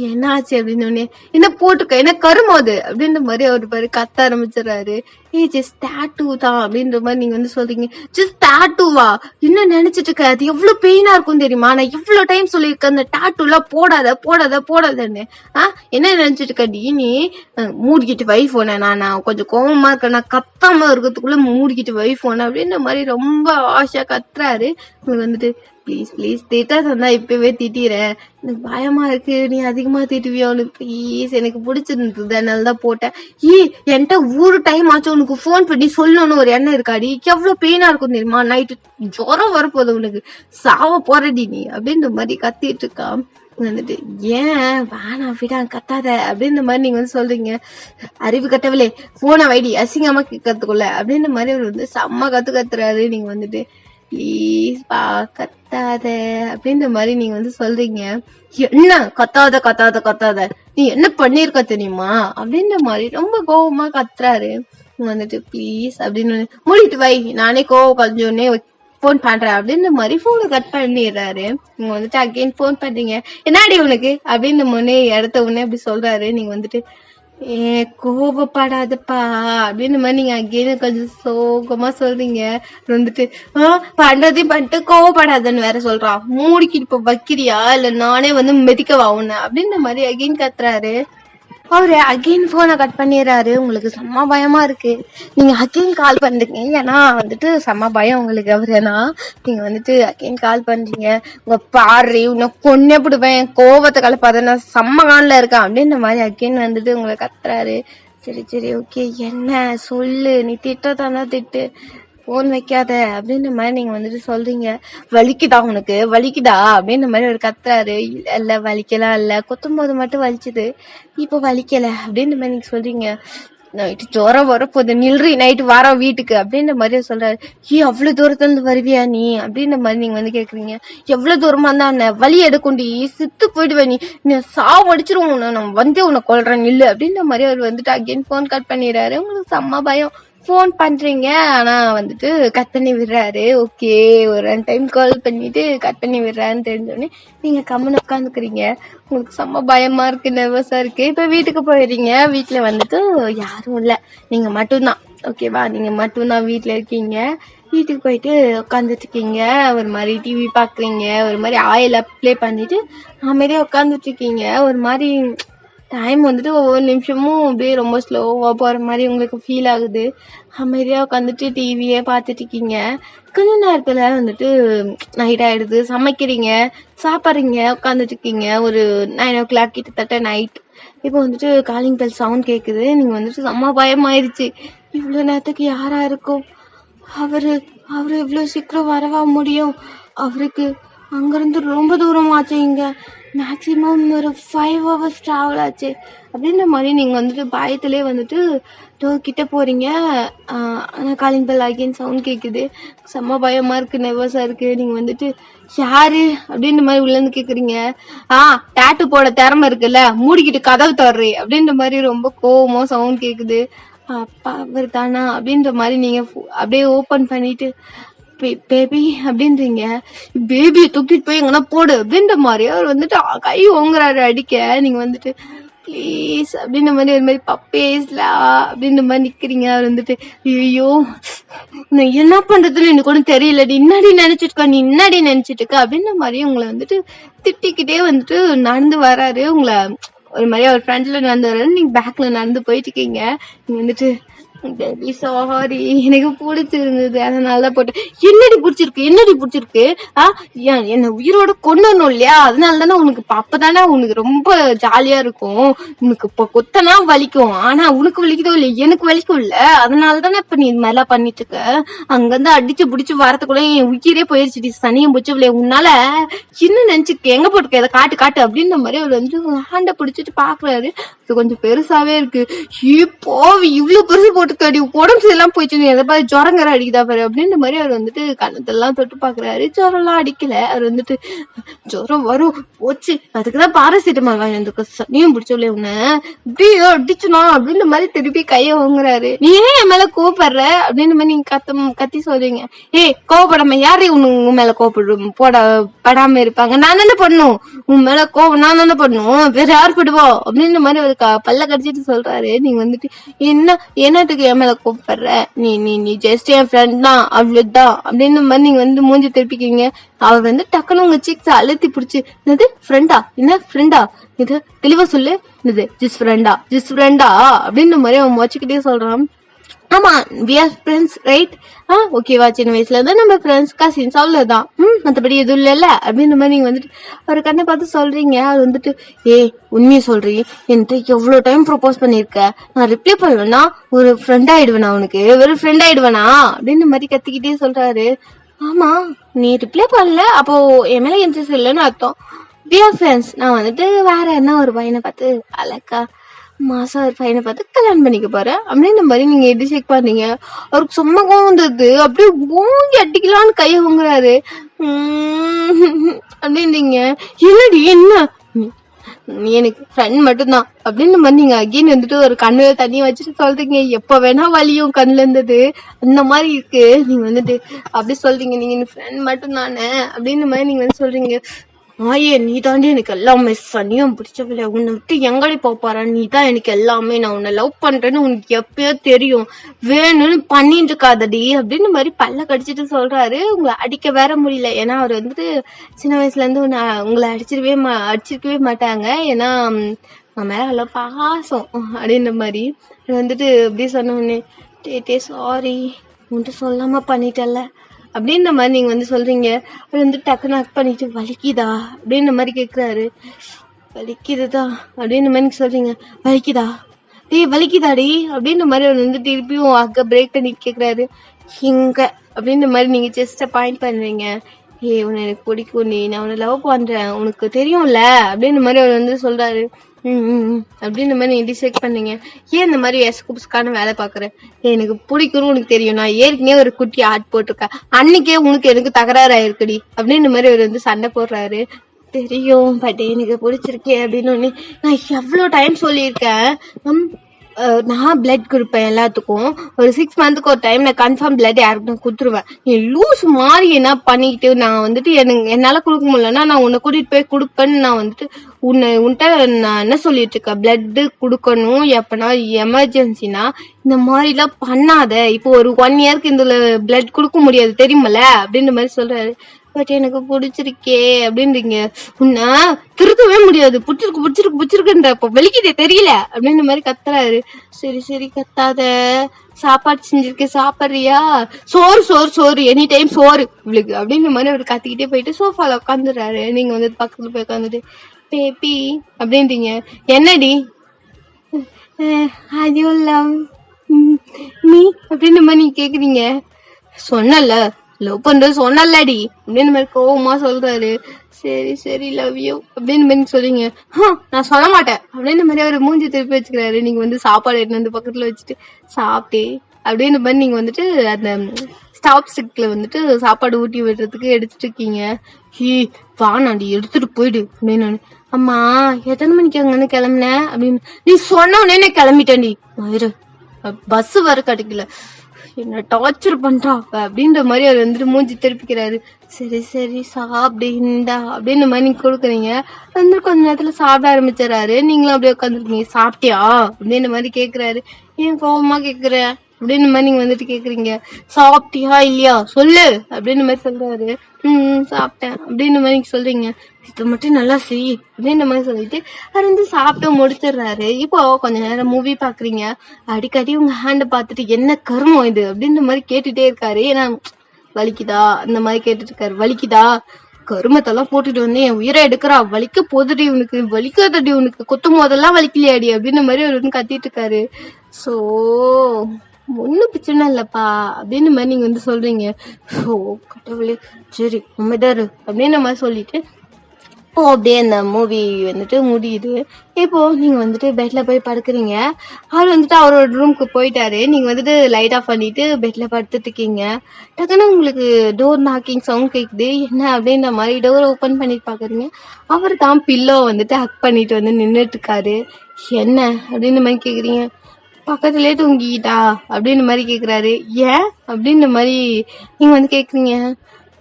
என்ன ஆச்சு அப்படின்னு உடனே, என்ன போட்டுக்க, என்ன கருமாது அப்படின்ற மாதிரி அவரு பாரு கத்த ஆரம்பிச்சிடறாரு. ஜஸ்ட் டேட்டூ தான் அப்படின்ற மாதிரி நீங்க வந்து சொல்றீங்க. ஜஸ்ட் டேட்டூவா, என்ன நினைச்சிட்டு இருக்க, அது எவ்வளவு பெயினா இருக்கும் தெரியுமா, நான் எவ்வளவு டைம் சொல்லியிருக்கேன் அந்த டேட்டூ எல்லாம் போடாத போடாத போடாதன்னு. என்ன நினைச்சிட்டு இருக்க நீ, மூடிக்கிட்டு வைஃபோன, நான் கொஞ்சம் கோபமா இருக்கேன், நான் கத்தாம இருக்கிறதுக்குள்ள மூடிக்கிட்டு வைஃபோன அப்படின்ற மாதிரி ரொம்ப ஆசையா கத்துறாரு. உங்களுக்கு வந்துட்டு ப்ளீஸ் ப்ளீஸ் திட்டா தந்தா இப்பவே திட்டிறேன், எனக்கு பயமா இருக்கு, நீ அதிகமா திட்டுவியோன்னு, ப்ளீஸ் எனக்கு பிடிச்சிருந்தது அதனாலதான் போட்டேன். என்கிட்ட ஒரு டைம் ஆச்சும் உனக்கு ஃபோன் பண்ணி சொல்லணும்னு ஒரு எண்ணம் இருக்காடி, எவ்வளவு பெயினா இருக்கும் தெரியுமா, நைட்டு ஜுரம் வரப்போகுது உனக்கு, சாவ போறடி நீ அப்படின்ற மாதிரி கத்திட்டு இருக்கா. வந்துட்டு ஏன் வேணாம் விடா கத்தாத அப்படின்ற மாதிரி நீங்க வந்து சொல்றீங்க. அறிவு கட்டவில்லை, போனை வைடி அசிங்கமா கேட்கறதுக்குள்ள அப்படின்ற மாதிரி அவர் வந்து செம்ம கத்துறாரு. நீங்க வந்துட்டு ப்ளீஸ் பா கத்தாத அப்படின்ற மாதிரி நீங்க வந்து சொல்றீங்க. என்ன கத்தாத கத்தாத கத்தாத, நீ என்ன பண்ணிருக்க தெரியுமா அப்படின்ற மாதிரி ரொம்ப கோபமா கத்துறாரு. வந்துட்டு ப்ளீஸ் அப்படின்னு மூடிட்டு வை, நானே கோவம் கலைஞ்சோடனே போன் பண்றேன் அப்படின்ற மாதிரி போனை கட் பண்ணிடுறாரு. நீங்க வந்துட்டு அகைன் போன் பண்றீங்க. என்னாடி உனக்கு அப்படின்னு முன்னே இடத்த உடனே அப்படி சொல்றாரு. நீங்க வந்துட்டு கோபப்படாதப்பா அப்படின்னு மாதிரி நீங்க அகைன் கொஞ்சம் சோகமா சொல்றீங்க. வந்துட்டு பண்றதையும் பண்ணிட்டு கோவப்படாதன்னு வேற சொல்றான். மூடிக்கிட்டு இப்ப வைக்கிறியா இல்ல நானே வந்து மெதிக்கவா உன்ன அப்படின்ற மாதிரி அகைன் கத்துறாரு. அவரு அகைன் போனை கட் பண்ணிடுறாரு. உங்களுக்கு செம்ம பயமா இருக்கு. நீங்க அகைன் கால் பண்றீங்க, ஏன்னா வந்துட்டு செம்ம பயம் உங்களுக்கு அவருனா. நீங்க வந்துட்டு அகைன் கால் பண்றீங்க. உங்க பாரு உன்னை கொன்னே போடுவேன், கோபத்தை கலப்பாத, நான் செம்ம கான்ல இருக்கேன் அப்படின்ற மாதிரி அகைன் வந்துட்டு உங்களை கத்துறாரு. சரி சரி ஓகே, என்ன சொல்லு, நீ திட்டத்தானா திட்டு, போன் வைக்காத அப்படின்ற மாதிரி நீங்க வந்துட்டு சொல்றீங்க. வலிக்குதா உனக்கு, வலிக்குதா அப்படின்ற மாதிரி ஒரு கத்துறாரு. இல்ல வலிக்கலாம் இல்ல, குத்தும் போது மட்டும் வலிச்சுது, இப்போ வலிக்கல அப்படின்ற மாதிரி நீங்க சொல்றீங்க. நைட்டு ஜுரம் வரப்போகுது, நில்றி, நைட்டு வாரம் வீட்டுக்கு அப்படின்ற மாதிரி சொல்றாரு. அவ்வளவு தூரத்துல இருந்து வருவியா நீ அப்படின்ற மாதிரி நீங்க வந்து கேக்குறீங்க. எவ்வளவு தூரமா இருந்தா வலி எடுக்குண்டி, சித்து போயிடுவேன், நீ சாவடிச்சிருவோம், நான் வந்து உன்னை கொல்றேன் நில்லு அப்படின்ற மாதிரி அவர் வந்துட்டு அகைன் போன் கட் பண்ணிடுறாரு. உங்களுக்கு செம்ம பயம். போன் பண்றீங்க, ஆனா வந்துட்டு கட் பண்ணி விடுறாரு. ஓகே, ஒரு 2 டைம் கால் பண்ணிட்டு கட் பண்ணி விடுறாருன்னு தெரிஞ்சோடனே நீங்க கம்முன்னு உட்காந்துக்கிறீங்க. உங்களுக்கு செம்ம பயமா இருக்கு, நர்வஸா இருக்கு. இப்ப வீட்டுக்கு போயிடுறீங்க. வீட்டுல வந்துட்டு யாரும் இல்ல, நீங்க மட்டும்தான். ஓகேவா, நீங்க மட்டும்தான் வீட்டுல இருக்கீங்க. வீட்டுக்கு போயிட்டு உட்காந்துட்டு இருக்கீங்க, ஒரு மாதிரி டிவி பாக்குறீங்க, ஒரு மாதிரி ஆயில் அப்ளை பண்ணிட்டு அமைதியா உட்காந்துட்டு இருக்கீங்க. ஒரு மாதிரி டைம் வந்துட்டு ஒவ்வொரு நிமிஷமும் அப்படியே ரொம்ப ஸ்லோவா போற மாதிரி உங்களுக்கு ஃபீல் ஆகுது. அமைதியா உட்காந்துட்டு டிவியே பார்த்துட்டு இருக்கீங்க. கொஞ்ச நேரத்துல வந்துட்டு நைட் ஆயிடுது. சமைக்கிறீங்க, சாப்பிட்றீங்க, உட்காந்துட்டு இருக்கீங்க. ஒரு 9 o'clock கிட்டத்தட்ட நைட். இப்போ வந்துட்டு காலிங் பெல் சவுண்ட் கேக்குது. நீங்க வந்துட்டு செம்ம பயமாயிருச்சு. இவ்வளவு நேரத்துக்கு யாரா இருக்கும், அவரு அவரு இவ்வளவு சீக்கிரம் வரவா முடியும், அவருக்கு அங்கிருந்து ரொம்ப தூரம் ஆச்சு, இங்க மேக்சிமம் ஒரு 5 hours டிராவல் ஆச்சு அப்படின்ற மாதிரி நீங்க வந்துட்டு பயத்திலே வந்துட்டு டோர் கிட்ட போறீங்க. ஆனா காலிங் பெல் அகைன் சவுண்ட் கேக்குது. செம்ம பயமா இருக்கு, நர்வஸா இருக்கு. நீங்க வந்துட்டு யாரு அப்படின்ற மாதிரி உள்ள இருந்து கேக்குறீங்க. டாட்டு போட திறமை இருக்குல்ல, மூடிக்கிட்டு கதவு தர்றே அப்படின்ற மாதிரி ரொம்ப கோவமா சவுண்ட் கேக்குது. அப்பா அவர் தானா அப்படின்ற மாதிரி நீங்க அப்படியே ஓபன் பண்ணிட்டு பேபி அப்படின்றீங்க. பேபியை தூக்கிட்டு போய் எங்கன்னா போடு அப்படின்ற மாதிரி அவர் வந்துட்டு கை ஓங்குறாரு அடிக்க. நீங்க வந்துட்டு ப்ளீஸ் அப்படின்ற மாதிரி ஒரு மாதிரி பப்பேஸ்லா அப்படின்ற மாதிரி நிக்கிறீங்க. அவர் வந்துட்டு ஐயோ நான் என்ன பண்றதுன்னு எனக்கு ஒன்றும் தெரியல, நீ என்னடி நினைச்சிட்டு இருக்க அப்படின்ற மாதிரி உங்களை வந்துட்டு திட்டிக்கிட்டே வந்துட்டு நடந்து வராரு. உங்களை ஒரு மாதிரி அவர் ஃப்ரண்ட்ல நடந்து வர்றாரு, நீங்க பேக்ல நடந்து போயிட்டு இருக்கீங்க. நீங்க வந்துட்டு பேபி சாரி, எனக்கு பிடிச்சிருந்தது அதனாலதான் போட்டேன். என்னடி பிடிச்சிருக்கு என்ன உயிரோட கொண்டணும் இல்லையா, அதனாலதானே உனக்கு அப்பதானே உனக்கு ரொம்ப ஜாலியா இருக்கும். உனக்கு இப்ப கொத்தனா வலிக்கும், ஆனா உனக்கு வலிக்குதோ இல்லையா, எனக்கு வலிக்கும் இல்ல, அதனாலதானே இப்ப நீ இது மாதிரிலாம் பண்ணிட்டு இருக்க. அங்கிருந்து அடிச்சு பிடிச்சு வரத்துக்குள்ள என் உயிரே போயிருச்சு, சனியும் பிடிச்சு இல்லையா, உன்னால என்ன நினைச்சுக்க, எங்க போட்டுக்க, இதை காட்டு அப்படின்ற மாதிரி அவர் வந்து ஹேண்ட பிடிச்சிட்டு பாக்குறாரு. இது கொஞ்சம் பெருசாவே இருக்கு. போவி, இவ்வளவு பெருசு போட்டு தடி, உடம்பு எல்லாம் போயிடுச்சு, எதை பாரு ஜுரங்கர அடிக்குதா பாரு அப்படின்ற மாதிரி அவர் வந்துட்டு கண்ணத்தெல்லாம் தொட்டு பாக்குறாரு. ஜுரம் எல்லாம் அடிக்கல. அவர் வந்துட்டு ஜுரம் வரும் போச்சு, அதுக்குதான் பாராசிட்டமால் வாங்கி சனியும் பிடிச்சோல்ல உன்ன இப்படியோ அடிச்சுனா அப்படின்ற மாதிரி திருப்பி கைய வாங்குறாரு. நீ ஏன் என் மேல கோவப்படுற அப்படின்ற மாதிரி நீங்க கத்தி சொல்றீங்க. கோவப்படாம யாரு உங்க மேல படாம இருப்பாங்க, நான் தானே பண்ணும், உன் மேல கோவம் நான் தானே பண்ணும், வேற யாரு படுவோம் அப்படின்ற மாதிரி ஒரு பல்ல கடிச்சிட்டு சொல்றாரு. நீங்க வந்துட்டு என்னத்துக்கு என் மேல கூப்பிடுற, நீ ஜஸ்ட் என் ஃப்ரெண்ட் தான், அவ்வளவுதான் அப்படின்ற மாதிரி நீங்க வந்து மூஞ்சி திருப்பிக்கீங்க. அவர் வந்து டக்குனு உங்க சீக்ஸ் அழுத்தி பிடிச்சு, என்னது ஃப்ரெண்டா, என்ன ஃப்ரெண்டா, இது தெளிவா சொல்லு, என்னது ஜிஸ் ஃப்ரெண்டா அப்படின்ற மாதிரி அவன் மொச்சிக்கிட்டே சொல்றான். ஆமா, we are friends right? ஓகேவா, சின்ன வயசுல இருந்து நம்ம ஃப்ரெண்ட்ஸ், கசின்ஸ், அவ்வளவுதான், மத்தபடி எதுவும் இல்ல அப்படின்ற மாதிரி நீங்க வந்துட்டு அவர் கண்ணை பார்த்து சொல்றீங்க. அவர் வந்துட்டு உண்மையை சொல்றீ, என்கிட்ட எவ்வளவு டைம் ப்ரொபோஸ் பண்ணிருக்க, நான் ரிப்ளை பண்ணுவேன்னா ஒரு ஃப்ரெண்ட் ஆயிடுவேனா, உனக்கு ஒரு ஃப்ரெண்ட் ஆயிடுவேனா அப்படின்ற மாதிரி கத்திக்கிட்டே சொல்றாரு. ஆமா, நீ ரிப்ளை பண்ணல, அப்போ என் மேல இன்ட்ரெஸ்ட் இல்லைன்னு அர்த்தம். we are friends. நான் வந்துட்டு வேற என்ன ஒரு பையனை பார்த்து அழகா மாசம் ஒரு பையனை பார்த்து கல்யாணம் பண்ணிக்க போறேன் அப்படின்ற மாதிரி நீங்க எது செக் பண்ணீங்க. அவருக்கு சும்மா கோவம் வந்தது, அப்படியே ஓங்கி அடிக்கலான்னு கைய வாங்குறாரு. அப்படின்றீங்க. என்னடி என்ன, எனக்கு ஃப்ரெண்ட் மட்டும்தான் அப்படின்னு மாதிரி நீங்க அகைன் வந்துட்டு ஒரு கண்ணுல தண்ணி வச்சுட்டு சொல்றீங்க. எப்ப வேணா வலியும் கண்ணுல இருந்தது அந்த மாதிரி இருக்கு. நீங்க வந்துட்டு அப்படி சொல்றீங்க, நீங்க ஃப்ரெண்ட் மட்டும் தானே அப்படின்னு மாதிரி நீங்க வந்து சொல்றீங்க. நீ தாண்டி எனக்கு எல்லாமே, சனியும் பிடிச்சவில்லை, உன்னை விட்டு எங்கடி போப்பாரா, நீ தான் எனக்கு எல்லாமே, நான் உன்னை லவ் பண்றேன்னு உனக்கு எப்பயோ தெரியும், வேணும்னு பண்ணிட்டு இருக்காதடி அப்படின்னு மாதிரி பல்ல கடிச்சிட்டு சொல்றாரு. உங்களை அடிக்க வேற முடியல, ஏன்னா அவர் வந்துட்டு சின்ன வயசுல இருந்து உங்களை அடிச்சிருக்கவே மாட்டாங்க, ஏன்னா நான் மேல அவ்வளோ பாசம் அப்படின்ற மாதிரி வந்துட்டு அப்படி சொன்னோடனே சாரி உன்ட்டு சொல்லாம பண்ணிட்டல அப்படின்ற மாதிரி நீங்க வந்து சொல்றீங்க. அது வந்து டக்குன்னு அக் பண்ணிட்டு வலிக்குதா அப்படின்ற மாதிரி கேக்குறாரு. வலிக்குதுதா அப்படின்ற மாதிரி சொல்றீங்க. வலிக்குதா டேய் வலிக்குதாடி அப்படின்ற மாதிரி அவர் வந்து திருப்பியும் அங்க பிரேக் பண்ணி கேக்குறாரு. இங்க அப்படின்ற மாதிரி நீங்க செஸ்ட பாயிண்ட் பண்றீங்க. உன்னை எனக்கு பிடிக்கும் நீ, நான் உன்னை லவ் பண்றேன் உனக்கு தெரியும்ல அப்படின்ற மாதிரி அவர் வந்து சொல்றாரு. அப்படின்ற மாதிரி நீங்க டிசைட் பண்ணீங்க. ஏன் இந்த மாதிரி எஸ்குப்ஸ்கான வேலை பாக்குறேன்? எனக்கு பிடிக்கும்னு உனக்கு தெரியும், நான் ஏற்கனவே ஒரு குட்டி ஆட் போட்டிருக்கேன், அன்னைக்கே உனக்கு எனக்கு தகராறு ஆயிருக்குடி அப்படின்ற மாதிரி அவர் வந்து சண்டை போடுறாரு. தெரியும் பட் எனக்கு பிடிச்சிருக்கேன் அப்படின்னு ஒண்ணு நான் எவ்வளவு டைம் சொல்லியிருக்கேன். நான் பிளட் கொடுப்பேன் எல்லாத்துக்கும், ஒரு 6 மந்த்துக்கு ஒரு டைம் நான் கன்ஃபார்ம் பிளட் யாருக்கும் கொடுத்துருவேன். நீ லூஸ் மாதிரி என்ன பண்ணிக்கிட்டு நான் வந்துட்டு என்னால கொடுக்க முடியலன்னா நான் உன்னை கூட்டிட்டு போய் கொடுப்பேன்னு நான் வந்துட்டு உன்கிட்ட நான் என்ன சொல்லிட்டு இருக்கேன், பிளட் கொடுக்கணும் எப்பனா எமர்ஜென்சினா இந்த மாதிரி எல்லாம் பண்ணாத, இப்போ ஒரு 1 இயருக்கு இந்த பிளட் கொடுக்க முடியாது தெரியுமல அப்படின்ற மாதிரி சொல்றாரு. பட் எனக்கு பிடிச்சிருக்கே அப்படின்றீங்க, உன்னை திருத்தவே முடியாது, பிடிச்சிருக்குன்ற வெளிக்கிட்டே தெரியல அப்படின்ற மாதிரி கத்துறாரு. சரி கத்தாத, சாப்பாடு செஞ்சிருக்கேன் சாப்பிட்றியா, சோறு எனி டைம் சோறு இவளுக்கு அப்படின்ற மாதிரி அவர் கத்திக்கிட்டே போயிட்டு சோஃபால உட்காந்துடுறாரு. நீங்க வந்து பக்கத்துல போய் உட்காந்துட்டு பேபி அப்படின்றீங்க. என்னடி அது லவ் மீ அப்படின்ற மாதிரி நீங்க கேக்குறீங்க. சொன்னல லவ் பண்றது சொன்னல்லடி அப்படின்னு மாதிரி கோவமா சொல்றாரு. சரி லவ் யூ அப்படின்னு மாதிரி சொல்றீங்க. நான் சொல்ல மாட்டேன் அப்படின்னு மாதிரி அவர் மூஞ்சி திருப்பி வச்சுக்கிறாரு. நீங்க வந்து சாப்பாடு எடுத்து வந்து பக்கத்துல வச்சுட்டு சாப்பிட்டே அப்படின்னு மாதிரி நீங்க வந்துட்டு அந்த ஸ்டாப் ஸ்டிக்ல வந்துட்டு சாப்பாடு ஊட்டி விடுறதுக்கு எடுத்துட்டு இருக்கீங்க. வானாண்டி எடுத்துட்டு போயிடு அப்படின்னு. அம்மா எத்தனை மணிக்கு அங்க வந்து கிளம்புன அப்படின்னு நீ சொன்ன உடனே கிளம்பிட்டேன்டி, பஸ் வர கிடைக்கல, என்ன டார்ச்சர் பண்றா அப்படின்ற மாதிரி அவர் வந்துட்டு மூஞ்சி திருப்பிக்கிறாரு. சரி சாப்பிடுண்டா அப்படின்ற மாதிரி நீங்க கொடுக்குறீங்க. வந்து கொஞ்ச நேரத்துல சாப்பிட ஆரம்பிச்சிடறாரு. நீங்களும் அப்படியே உட்காந்துருக்கீங்க. சாப்பிட்டியா அப்படின்ற மாதிரி கேக்குறாரு. ஏன் கோபமா கேக்குற அப்படின்னு மாதிரி நீங்க வந்துட்டு கேக்குறீங்க. சாப்பிட்டியா இல்லையா சொல்லு அப்படின்னு மாதிரி சொல்றாரு. சாப்பிட்டேன் அப்படின்னு மாதிரி சொல்றீங்க. இதை மட்டும் நல்லா செய் அப்படின்ற மாதிரி சொல்லிட்டு அவர் வந்து சாப்பிட்டு முடிச்சிடுறாரு. இப்போ கொஞ்ச நேரம் மூவி பாக்குறீங்க. அடிக்கடி உங்க ஹேண்ட பாத்துட்டு என்ன கருமம் இது அப்படின்ற மாதிரி கேட்டுட்டே இருக்காரு. ஏன்னா வலிக்குதா அந்த மாதிரி கேட்டுட்டு இருக்காரு. வலிக்குதா, கருமத்தெல்லாம் போட்டுட்டு வந்து என் உயிரை எடுக்கிறா, வலிக்க போதுடி உனக்கு, வலிக்காதடி உனக்கு, கொத்தும் போதெல்லாம் வலிக்கலையாடி அப்படின்ற மாதிரி அவர் வந்து கத்திட்டு இருக்காரு. சோ ஒன்னும் பிரச்சனை இல்லப்பா அப்படின்னு மாதிரி நீங்க வந்து சொல்றீங்க. ஓ கடவுளே, சரி உண்மைதாரு அப்படின்னு மாதிரி சொல்லிட்டு அப்படியே அந்த மூவி வந்துட்டு முடியுது. இப்போ நீங்க வந்துட்டு பெட்ல போய் படுக்கிறீங்க. அவர் வந்துட்டு அவரோட ரூமுக்கு போயிட்டாரு. நீங்க வந்துட்டு லைட் ஆஃப் பண்ணிட்டு பெட்ல படுத்துட்டு இருக்கீங்க. டக்குன்னு உங்களுக்கு டோர் நாக்கிங் சவுண்ட் கேக்குது. என்ன அப்படின்ற மாதிரி டோர் ஓபன் பண்ணிட்டு பாக்குறீங்க. அவர் தான் பில்லோ வந்துட்டு ஹக் பண்ணிட்டு வந்து நின்றுட்டு இருக்காரு. என்ன அப்படின்னு மாதிரி கேக்குறீங்க. பக்கத்துலயே தூங்கிட்டா அப்படின்னு மாதிரி கேக்குறாரு. ஏன் அப்படின்ற மாதிரி நீங்க வந்து கேக்குறீங்க.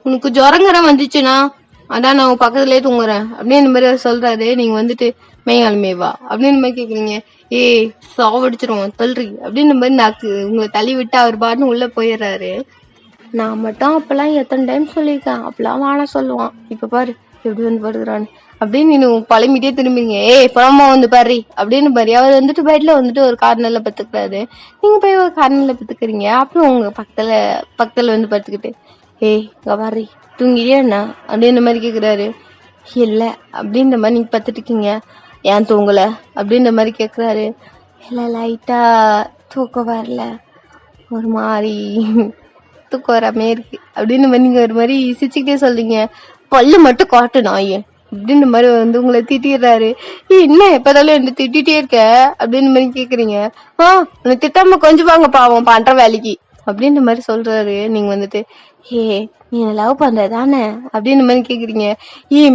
உனக்கு ஜுரங்கரம் வந்துச்சுன்னா அதான் நான் பக்கத்துலயே தூங்குறேன் அப்படின்னு மாதிரி அவர் சொல்றாரு. நீங்க வந்துட்டு மேயாலுமேவா அப்படின்னு மாதிரி கேக்குறீங்க. சாவடிச்சிருவோம் தள்ளுறி அப்படின்னு மாதிரி நாக்கு உங்களை தள்ளி விட்டு அவர் பாட்டுன்னு உள்ள போயிடுறாரு. நான் மட்டும் அப்பெல்லாம் எத்தனை டைம் சொல்லியிருக்கேன், அப்பெல்லாம் வாழ சொல்லுவான், இப்ப பாரு எப்படி வந்து படுக்கிறான்னு அப்படின்னு நீ பழமிட்டே திரும்பிங்க. பழமா வந்து பாரு அப்படின்னு பாரு. அவர் வந்துட்டு பெட்ல வந்துட்டு ஒரு கார்னர்ல பத்துக்கிறாரு. நீங்க போய் ஒரு கார்னர்ல பத்துக்கிறீங்க. அப்புறம் உங்க பக்கத்துல வந்து படுத்துக்கிட்டு இங்க பாரு தூங்கிட்டே என்ன அப்படின்ற மாதிரி கேக்குறாரு. இல்ல அப்படின்ற மாதிரி நீங்க பத்துட்டு இருக்கீங்க. ஏன் தூங்கல அப்படின்ற மாதிரி கேக்குறாரு. இல்ல லைட்டா தூக்கம் வரல, ஒரு மாதிரி தூக்கம் வராமே இருக்கு அப்படின்னு மாதிரி நீங்க ஒரு மாதிரி சிரிச்சுக்கிட்டே சொல்றீங்க. பல்லு மட்டும் காட்டு நாயே அப்படின்ற மாதிரி வந்து உங்களை திட்டிடுறாரு. என்ன எப்பதாலும் என்ன திட்டிகிட்டே இருக்க அப்படின்னு மாதிரி கேக்குறீங்க. உனக்கு திட்டாம கொஞ்சம் வாங்க பாவம் பண்ற வேலைக்கு அப்படின்ற மாதிரி சொல்றாரு. நீங்க வந்துட்டு நீ லவ் பண்ற தானே அப்படின்னு மாதிரி கேக்குறீங்க.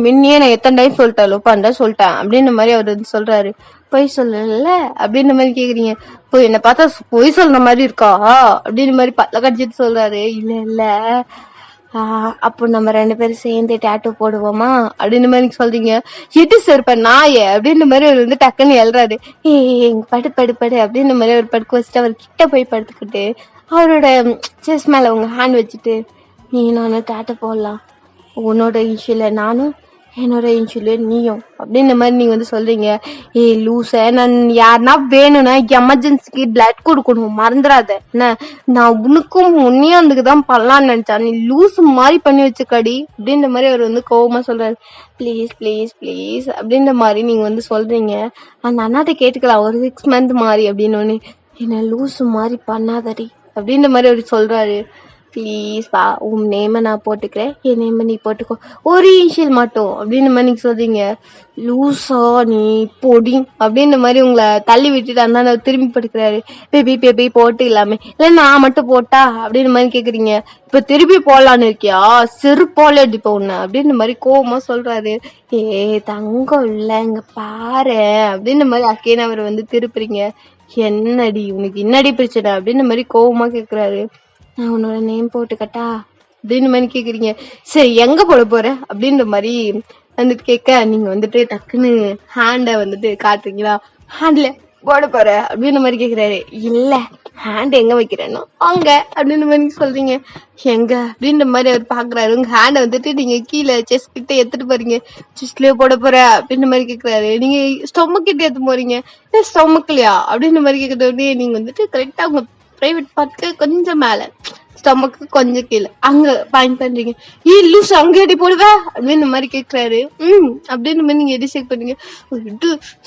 முன்னையே நான் எத்தனை டைம் சொல்லிட்டேன் லவ் சொல்லிட்டேன் அப்படின்ற மாதிரி அவர் வந்து சொல்றாரு. பொய் சொல்லல அப்படின்ற மாதிரி கேக்குறீங்க. போய் என்ன பார்த்தா பொய் சொல்ற மாதிரி இருக்கா அப்படின்ற மாதிரி பல்ல கடிச்சிட்டு சொல்றாரு. இல்ல அப்போ நம்ம 2 பேரும் சேர்ந்து டேட்டூ போடுவோமா அப்படின்னு மாதிரி சொல்றீங்க. எது சேர்ப்ப நாய அப்படின்ற மாதிரி அவர் வந்து டக்குன்னு எழுறாரு. படு அப்படின்ற மாதிரி அவர் படுக்க வச்சுட்டு அவர் கிட்ட போய் படுத்துக்கிட்டு அவரோட செஸ் மேல உங்க ஹேண்ட் வச்சுட்டு நீ நானும் டேட்டூ போடலாம், உன்னோட இஷ்யூல நானும் என்னோட இன்சுலின் நீயும் அப்படின்ற மாதிரி நீங்க வந்து சொல்றீங்க. ஏய் லூச, நான் யாருன்னா வேணும்னா எமர்ஜென்சிக்கு பிளட் கொடுக்கணும், மறந்துடாத என்ன. நான் உனக்கும் உன்னையும் அதுக்குதான் பண்ணலான்னு நினைச்சா, நீ லூசு மாதிரி பண்ணி வச்சுக்கடி அப்படின்ற மாதிரி அவர் வந்து கோவமா சொல்றாரு. ப்ளீஸ் ப்ளீஸ் ப்ளீஸ் அப்படின்ற மாதிரி நீங்க வந்து சொல்றீங்க. அந்த அண்ணாட்ட கேட்டுக்கலாம் ஒரு 6 month மாதிரி அப்படின்னு ஒண்ணு. என்ன லூசு மாதிரி பண்ணாதடி அப்படின்ற மாதிரி அவர் சொல்றாரு. ப்ளீஸ் வா, உன் நேமை நான் போட்டுக்கிறேன், என் நேமை நீ போட்டுக்கோ, ஒரு இன்ஷியல் மட்டும் அப்படின்னு மாதிரி நீங்க சொல்றீங்க. லூசா நீ பொடி அப்படின்ற மாதிரி உங்களை தள்ளி விட்டுட்டு அந்த திரும்பி படுக்கிறாரு. பேபி பேபி போட்டு இல்லாம இல்ல நான் மட்டும் போட்டா அப்படின்ற மாதிரி கேக்குறீங்க. இப்ப திருப்பி போடலான்னு இருக்கியா, செருப்பால அடிப்ப உன்ன அப்படின்ற மாதிரி கோவமா சொல்றாரு. ஏ தங்கம் இல்ல இங்க பாரு அப்படின்ற மாதிரி அக்கேன்னு அவர் வந்து திருப்புறீங்க. என்னடி உனக்கு என்னடி பிரச்சனை அப்படின்ற மாதிரி கோவமா கேக்குறாரு. நான் உன்னோட நேம் போட்டுக்கட்டா அப்படின்னு மாதிரி கேக்குறீங்க. சரி எங்க போட போற அப்படின்ற மாதிரி வந்துட்டு கேட்க, நீங்க வந்துட்டு டக்குன்னு ஹேண்ட வந்துட்டு காட்டுறீங்களா, ஹேண்ட்ல போட போற அப்படின்ற மாதிரி கேக்குறாரு. இல்ல ஹேண்ட் எங்க வைக்கிறேன்னா அங்க அப்படின்ற மாதிரி சொல்றீங்க. எங்க அப்படின்ற மாதிரி அவர் பாக்குறாரு. உங்க ஹேண்ட வந்துட்டு நீங்க கீழே செஸ்ட் கிட்ட எடுத்துட்டு போறீங்க. செஸ்ட்லயே போட போற அப்படின்ற மாதிரி கேக்குறாரு. நீங்க ஸ்டொமக் கிட்ட எடுத்து போறீங்க. ஸ்டொமக்லயா அப்படின்ற மாதிரி கேக்குறது. நீங்க வந்துட்டு கரெக்டா உங்க பிரைவேட் பார்ட்க்கு கொஞ்சம் மேல, ஸ்டொமக்கு கொஞ்சம் கீழே அங்க பாயிண்ட் பண்றீங்க. லூஸ் அங்க எடி போடுவ அப்படின்னு மாதிரி கேக்குறாரு. அப்படின்ற மாதிரி நீங்க எடி செக் பண்ணீங்க.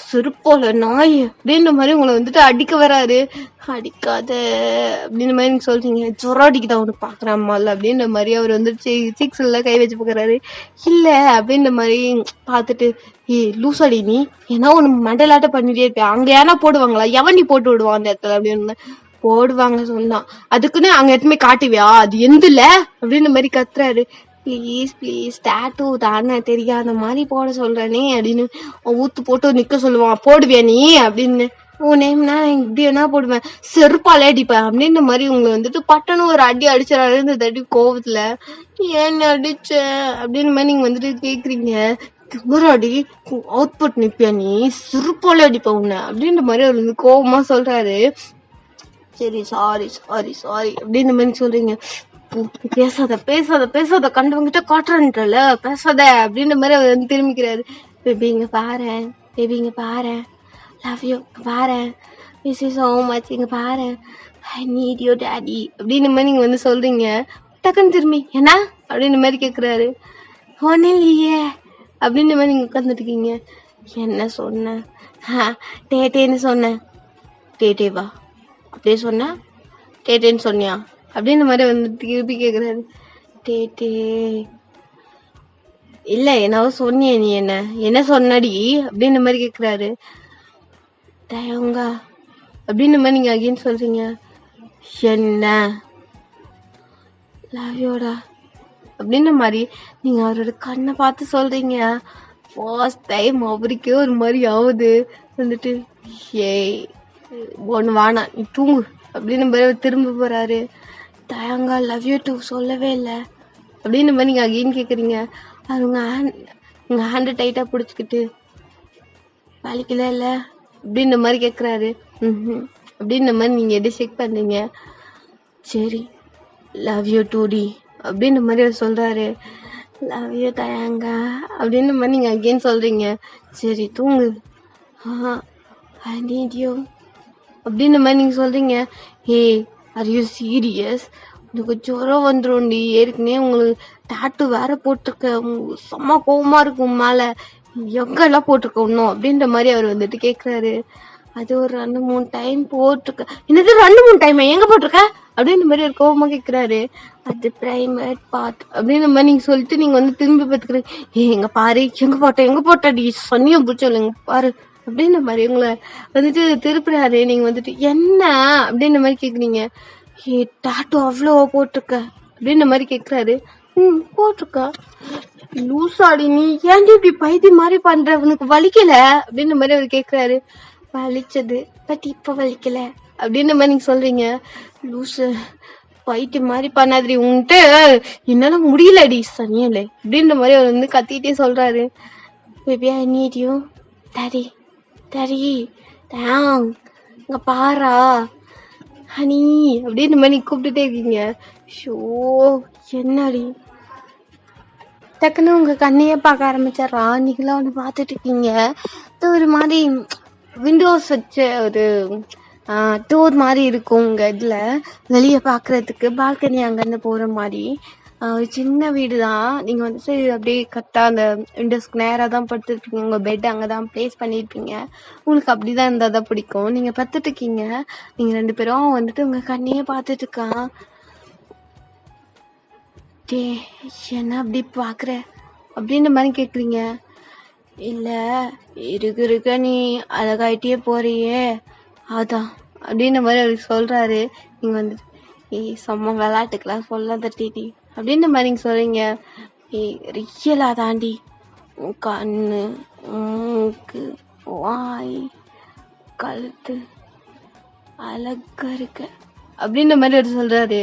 செருப்போல நாய் அப்படின்ற மாதிரி உங்களை வந்துட்டு அடிக்க வராரு. அடிக்காத அப்படின்ற மாதிரி நீங்க சொல்றீங்க. ஜொரம் அடிக்குதா உனக்கு பாக்குறான் மால் அப்படின்ற மாதிரி அவர் வந்துட்டு சிக்ஸ்ல கை வச்சு பாக்குறாரு. இல்ல அப்படின்ற மாதிரி பாத்துட்டு, லூஸ் அடி நீ ஏன்னா ஒண்ணு மண்டலாட்ட பண்ணிட்டே இருப்பேன், அங்க ஏன்னா போடுவாங்களா, எவன் நீ போட்டு விடுவான் அந்த இடத்துல அப்படின்னு போடுவாங்க சொன்னா, அதுக்குன்னு அங்க எதுவுமே காட்டுவியா, அது எந்துல அப்படின்னு மாதிரி கத்துறாரு. ப்ளீஸ் ப்ளீஸ் டாட்டூ தானே தெரியாத மாதிரி போட சொல்றேனே அப்படின்னு ஊத்து போட்டு நிக்க சொல்லுவான். போடுவியா நீ அப்படின்னு. உன் நேம்னா இப்படி என்ன போடுவேன், செருப்பாலே அடிப்பேன் அப்படின்ற மாதிரி உங்களை வந்துட்டு பட்டனும் ஒரு அடி அடிச்சிடாரு. இந்த தடி கோவத்துல ஏன் அடிச்ச அப்படின்னு மாதிரி நீங்க வந்துட்டு கேக்குறீங்க. திமுறாடி அவுட்புட் நிப்பியா நீ, செருப்பாலே அடிப்ப உன்ன அப்படின்ற மாதிரி அவர் வந்து கோவமா சொல்றாரு. சரி சாரி சாரி சாரி அப்படின்னு மாதிரி சொல்றீங்க. பேசாத பேசாத பேசாத கண்டவங்கிட்ட காட்டுறேன்ல பேசாத அப்படின்ற மாதிரி அவர் வந்து திரும்பிக்கிறாரு. பேபிங்க பாரு, பேபிங்க பாரு, லவ் யூ பாரு, மிஸ் யூ சோ மச், இங்க பாரு, ஐ நீட் யூ டாடி அப்படின்னு மாதிரி நீங்க வந்து சொல்றீங்க. டக்குன்னு திரும்பி என்ன அப்படின்னு மாதிரி கேக்குறாரு. ஒன்னும் இல்லையே அப்படின்ற மாதிரி நீங்க உட்காந்துட்டு இருக்கீங்க. என்ன சொன்ன, டேட்டேன்னு சொன்னேன். டேட்டேவா அப்படியே சொன்ன, டேட்டேன்னு சொன்னியா அப்படின்ற மாதிரி வந்து திருப்பி கேக்குறாரு. டேட்டே இல்ல என்னவோ சொன்னிய, நீ என்ன என்ன சொன்னடி அப்படின்ற மாதிரி கேக்குறாரு. தயங்கா அப்படின்ற மாதிரி நீங்க அகைன் சொல்றீங்க. என்ன லவ்யோடா அப்படின்ற மாதிரி நீங்க அவரோட கண்ணை பார்த்து சொல்றீங்க. ஃபர்ஸ்ட் டைம் அவருக்கே ஒரு மாதிரி ஆகுது. வந்துட்டு ஏய் ஒன்று வானா நீ தூங்கு அப்படின்னு மாதிரி திரும்ப போறாரு. தயங்கா லவ் யூ டூ சொல்லவே இல்லை அப்படின்னு மாதிரி நீங்க அகைன் கேக்குறீங்க. அது உங்க ஹேண்ட் டைட்டா பிடிச்சிக்கிட்டு வலிக்கல இல்ல அப்படின்ற மாதிரி கேக்குறாரு. அப்படின்ற மாதிரி நீங்க எது செக் பண்றீங்க. சரி லவ் யூ டூ டி அப்படின்ற மாதிரி அவர் சொல்றாரு. லவ் யூ தயங்கா அப்படின்ற மாதிரி நீங்க அகைன் சொல்றீங்க. சரி தூங்கு, ஐ நீட் யூ அப்படின்ற மாதிரி நீங்க சொல்றீங்க. ஹே ஆர் யூ சீரியஸ், உனக்கு ஜுரம் வந்துடும்டி, ஏற்கனவே உங்களுக்கு டாட்டு வேற போட்டிருக்க, செம்ம கோவமா இருக்கும் மேல, எங்கெல்லாம் போட்டிருக்க இன்னும் அப்படின்ற மாதிரி அவர் வந்துட்டு கேக்குறாரு. அது ஒரு 2-3 டைம் போட்டிருக்க. என்னது 2-3 டைம் எங்க போட்டிருக்க அப்படின்ற மாதிரி ஒரு கோவமா கேக்குறாரு. அது பிரைமேட் பார்ட் அப்படின்ற மாதிரி நீங்க சொல்லிட்டு நீங்க வந்து திரும்பி பார்த்துக்கிறீங்க. எங்க பாரு, எங்க போட்டாடி சொன்னியும் பிடிச்சோம் எங்க பாரு அப்படின்ற மாதிரி உங்களை வந்துட்டு திருப்புறாரு. நீங்க வந்துட்டு என்ன அப்படின்ற மாதிரி கேக்குறீங்க. டாட்டூ அவ்வளோ போட்டிருக்க அப்படின்ற மாதிரி கேக்குறாரு. போட்டிருக்கா. லூசாடி நீ ஏன்டி இப்படி பைத்தி மாதிரி பண்ற, உனக்கு வலிக்கல அப்படின்ற மாதிரி அவர் கேக்குறாரு. வலிச்சது பட் இப்ப வலிக்கல அப்படின்ற மாதிரி நீங்க சொல்றீங்க. லூசு பைத்தி மாதிரி பண்ணாதிரி, உன்கிட்ட என்னால முடியலடி சனியலே அப்படின்ற மாதிரி அவர் வந்து கத்திட்டே சொல்றாரு. Baby I need you daddy daddy டேங் இங்க பாரா ஹனி அப்படின்ற மாதிரி கூப்பிட்டுட்டே இருக்கீங்க. ஷோ என்னடி டக்குன்னு உங்க கண்ணையே பார்க்க ஆரம்பிச்சிடறான். நீங்களாம் ஒன்று பார்த்துட்டு இருக்கீங்க. இது ஒரு மாதிரி விண்டோஸ் வச்ச ஒரு டோர் மாதிரி இருக்கும் உங்க இதுல வெளியே பாக்குறதுக்கு. பால்கனி அங்கேருந்து போற மாதிரி ஒரு சின்ன வீடு தான். நீங்க வந்துட்டு அப்படியே கரெக்டா அந்த விண்டோஸ்க்கு நேராக தான் படுத்துருக்கீங்க. உங்க பெட் அங்கதான் பிளேஸ் பண்ணிருப்பீங்க. உங்களுக்கு அப்படிதான் இருந்தா தான் பிடிக்கும். நீங்க படுத்துட்டு இருக்கீங்க. நீங்க 2 பேரும் வந்துட்டு உங்க கண்ணையே பார்த்துட்டு இருக்கான். டே என்ன அப்படி பாக்குற அப்படின்ற மாதிரி கேக்குறீங்க. இல்ல இருக்க நீ அழகாயிட்டே போறியே அதான் அப்படின்ற மாதிரி அவருக்கு சொல்றாரு. நீங்க வந்து சும்மா விளையாட்டுக்கெல்லாம் சொல்லாத டிடி அப்படின்ற மாதிரி நீங்க சொல்றீங்க. ரியலா தாண்டி கண்ணு மூக்கு வாய் கழுத்து அழகா இருக்க அப்படின்ற மாதிரி அவர் சொல்றாரு.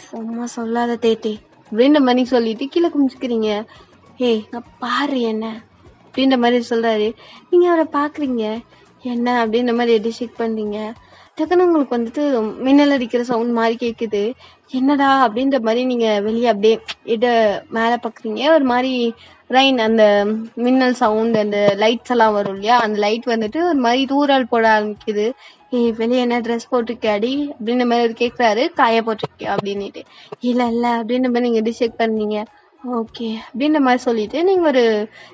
சும்மா சொல்லாத தேட்டி அப்படின்ற மாதிரி சொல்லிட்டு கீழே குமிச்சுக்கிறீங்க. நான் பாரு என்ன அப்படின்ற மாதிரி சொல்றாரு. நீங்க அவரை பாக்குறீங்க. என்ன அப்படின்ற மாதிரி எடி ஷேக் பண்றீங்க. டக்குன்னு உங்களுக்கு வந்துட்டு மின்னல் அடிக்கிற சவுண்ட் மாதிரி கேக்குது. என்னடா அப்படின்ற மாதிரி நீங்க வெளியே அப்படியே மேல பாக்குறீங்க. ஒரு மாதிரி ரெயின் அந்த மின்னல் சவுண்ட் அந்த லைட்ஸ் எல்லாம் வரும் இல்லையா, அந்த லைட் வந்துட்டு ஒரு மாதிரி தூரல் போட ஆரம்பிக்குது. வெளியே என்ன ட்ரெஸ் போட்டிருக்காடி அப்படின்ற மாதிரி அவர் கேட்குறாரு. காய போட்டிருக்கியா அப்படின்னுட்டு. இல்ல அப்படின்ற மாதிரி நீங்க டிசைட் பண்ணீங்க. ஓகே அப்படின்ற மாதிரி சொல்லிட்டு நீங்க ஒரு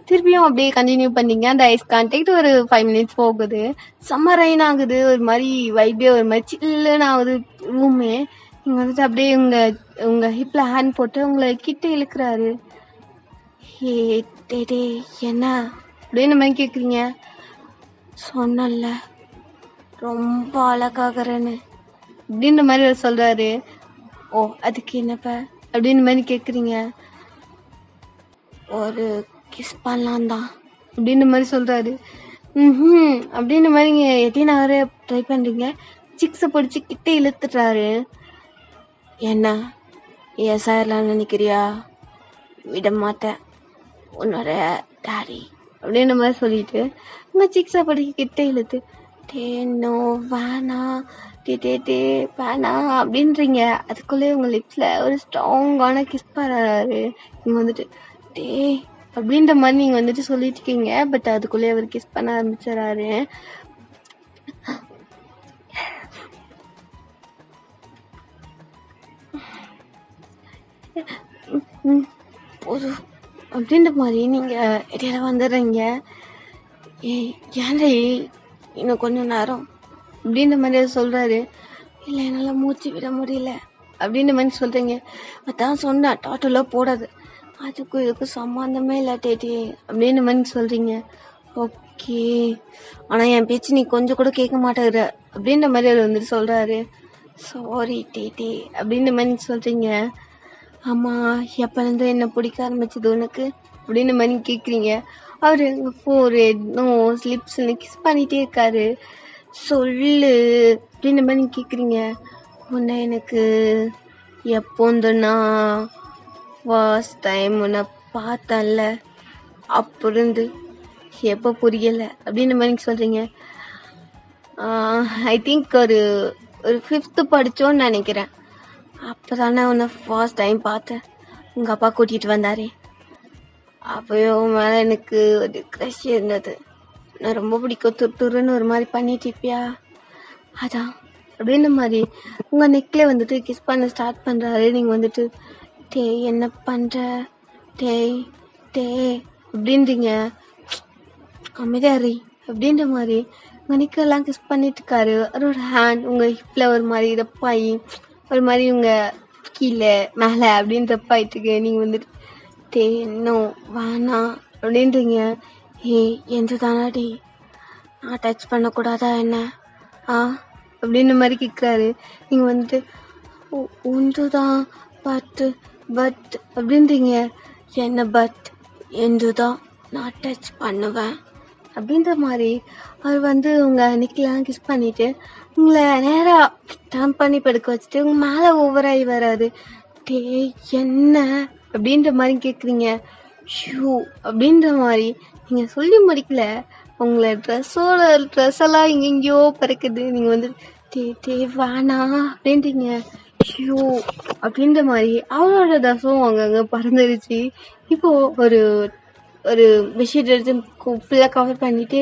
திருப்பியும் அப்படியே கண்டினியூ பண்ணீங்க. அந்த ஐஸ் கான்டாக்ட் ஒரு 5 minutes போகுது. செம்ம ரெயின் ஆகுது. ஒரு மாதிரி வைப்பே ஒரு மாதிரி சில்லுன்னு ஆகுது ரூமே. நீங்க வந்துட்டு அப்படியே உங்க ஹிப்ல ஹேண்ட் போட்டு உங்களை கிட்ட இழுக்கிறாரு. டே என்ன அப்படின்னு மாதிரி கேக்குறீங்க. சொன்னல ரொம்ப அழகாகிறேன்னு அப்படின்ற மாதிரி அவர் சொல்றாரு. அதுக்கு என்னப்ப அப்படின்னு மாதிரி கேக்குறீங்க. ஒரு கிஸ் பண்ணலாம் தான் அப்படின்ற மாதிரி சொல்றாரு. அப்படின்ற மாதிரி நீங்க எட்டினாவே ட்ரை பண்றீங்க. சிக்ஸை பிடிச்சி கிட்ட இழுத்துட்டாரு. என்ன ஏசாயெல்லாம் நினைக்கிறியா? விட மாட்டேன் உன்னோட டாடி அப்படின்ற மாதிரி சொல்லிட்டு உங்க சிக்ஸை பிடிச்சி கிட்ட இழுத்து நோ வேணா டே வேணா அப்படின்றீங்க. அதுக்குள்ளே உங்க லிப்ஸ்ல ஒரு ஸ்ட்ராங்கான கிஸ் பண்ணுறாரு. நீங்க வந்துட்டு டே அப்படின்ற மாதிரி நீங்க வந்துட்டு சொல்லிட்டு இருக்கீங்க. பட் அதுக்குள்ளே அவர் கிஸ் பண்ண ஆரம்பிச்சிடறாரு. போதும் அப்படின்ற மாதிரி நீங்க இடையில வந்துடுறீங்க. ஏன்டா இன்னும் கொஞ்சம் நேரம் அப்படின்ற மாதிரி சொல்றாரு. இல்லை என்னால் மூச்சு விட முடியல அப்படின்ற மாதிரி சொல்றீங்க. அதான் சொன்னேன் டாட்டூலாம் போடாது, அதுக்கும் இதுக்கும் சம்மந்தமே இல்லை டேட்டி அப்படின்ற மாதிரி சொல்றீங்க. ஓகே ஆனால் என் பேச்சு நீ கொஞ்சம் கூட கேட்க மாட்டேங்கிற அப்படின்ற மாதிரி அவர் வந்துட்டு சொல்றாரு. சாரி டேட்டி அப்படின்ற மாதிரி சொல்றீங்க. ஆமாம் எப்போலேருந்து என்ன பிடிக்க ஆரம்பிச்சது உனக்கு அப்படின்னு மாதிரி கேட்குறீங்க. அவர் ஃபோர்ஹெட் நோஸ் லிப்ஸ்ன்னு கிஸ் பண்ணிகிட்டே இருக்காரு. சொல்லு அப்படின்ற மாதிரி கேட்குறீங்க. உன்னை எனக்கு எப்போந்துன்னா ஃபர்ஸ்ட் டைம் உன்னை பார்த்தேன்ல அப்போ இருந்து எப்போ புரியலை அப்படின்ற மாதிரி சொல்கிறீங்க. ஐ திங்க் ஒரு 5th படித்தோன்னு நினைக்கிறேன். அப்போ தானே உன்னை ஃபர்ஸ்ட் டைம் பார்த்தேன். உங்கள் அப்பா கூட்டிகிட்டு வந்தாரே, அப்போயோ மேலே எனக்கு ஒரு க்ரஷ் இருந்தது. நான் ரொம்ப பிடிக்கும், துருன்னு ஒரு மாதிரி பண்ணிட்டு இருப்பியா அதான் அப்படின்ற மாதிரி உங்கள் நெக்கில் வந்துட்டு கிஸ் பண்ண ஸ்டார்ட் பண்ணுறாரு. நீங்கள் வந்துட்டு என்ன பண்ணுற டே அப்படின்றீங்க. அமைதியாரி அப்படின்ற மாதிரி உங்கள் நெக்கெல்லாம் கிஸ் பண்ணிட்டு இருக்காரு. அவரோட ஹேண்ட் உங்கள் ஹிப்பில் ஒரு மாதிரி ரப்பாயி ஒரு மாதிரி உங்கள் கீழே மேலே அப்படின்னு ரப்பாயிட்டு இருக்கு. நீங்கள் வந்துட்டு இன்னும் வேணாம் அப்படின்றீங்க. எந்த தானாடி நான் டச் பண்ணக்கூடாதா என்ன அப்படின்ற மாதிரி கேட்குறாரு. நீங்கள் வந்துட்டு ஒன்று தான் பட் அப்படின்றீங்க. என்ன பட் எந்து தான் நான் டச் பண்ணுவேன் அப்படின்ற மாதிரி அவர் உங்கள் நெக்கிலாம் கிஸ் பண்ணிவிட்டு உங்களை நேராக டர்ன் பண்ணி படுக்க வச்சுட்டு உங்கள் மேலே ஓவராகி வராது. என்ன அப்படின்ற மாதிரி கேட்குறீங்க. ஷூ அப்படின்ற மாதிரி நீங்கள் சொல்லி முடிக்கல, உங்களை ட்ரெஸ் எல்லாம் எங்கெங்கேயோ பறக்குது. நீங்கள் வேணா அப்படின்றீங்க. ஐயோ அப்படின்ற மாதிரி அவளோட தசம் அங்கங்க பறந்துருச்சு. இப்போ ஒரு ஒரு பெட்ஷீட் எடுத்து ஃபுல்லாக கவர் பண்ணிட்டு